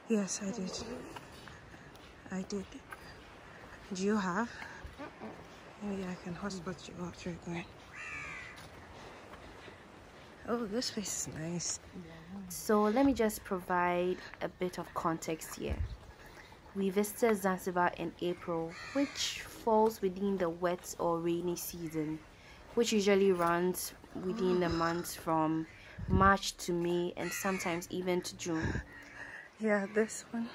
Yes, I did. I did. Do you have? Maybe I can hotspot you after you're going. Oh, this place is nice. So let me just provide a bit of context here. We visited Zanzibar in April, which falls within the wet or rainy season, which usually runs within the months from March to May and sometimes even to June. Yeah, this one.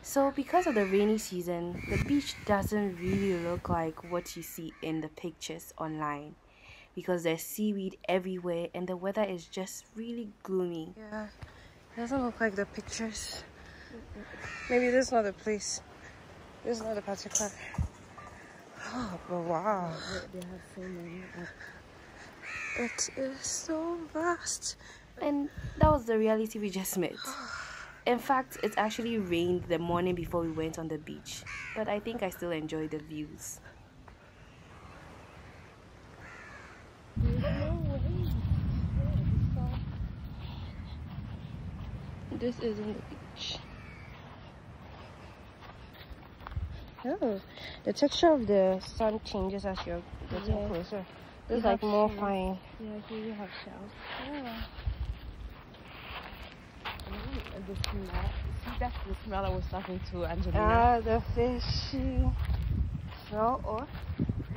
So because of the rainy season, the beach doesn't really look like what you see in the pictures online, because there's seaweed everywhere and the weather is just really gloomy. Yeah, it doesn't look like the pictures. Maybe this is not the place. This is not the particular. Oh, but wow. They have so many. It is so vast. And that was the reality we just met. In fact, it actually rained the morning before we went on the beach, but I think I still enjoyed the views. This isn't the beach. Oh, the texture of the sun changes as you're getting closer. This is like more fine. Yeah, here you have shells. Yeah. And the smell. See, that's the smell I was talking to Angelina. Ah, the fishy smell, or?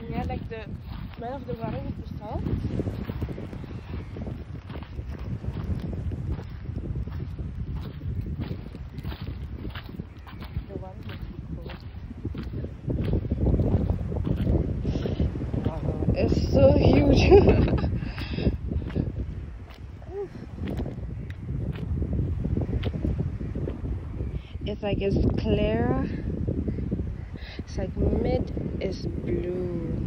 Yeah, like the smell of the water with the salt. The water must be cold. Wow, it's so huge. It's like it's clear. It's like mid is blue.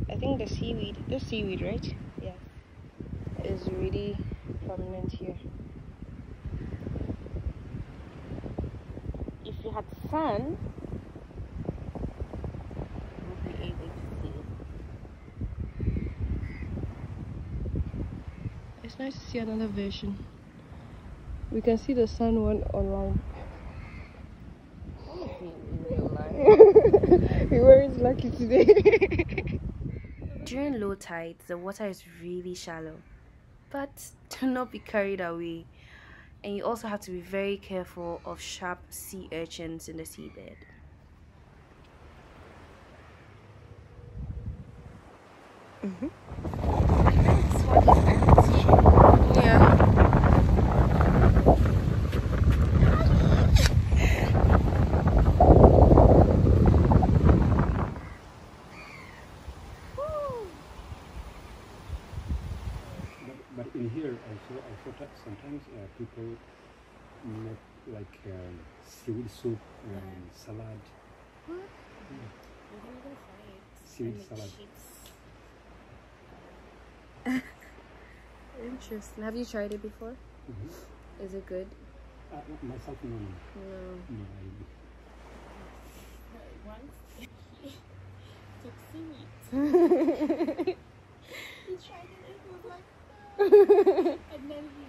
I think the seaweed, right? Yes. Is really prominent here. If you had sun, you would be able to see it. It's nice to see another version. We can see the sun one online. In real life. We weren't lucky today. During low tides, the water is really shallow, but do not be carried away. And you also have to be very careful of sharp sea urchins in the seabed. Yeah. But in here also sometimes people make like seaweed soup and salad. Seaweed salad. Interesting. Have you tried it before? Is it good? Myself, no. No, Once took seaweed. He tried it and was like, and then he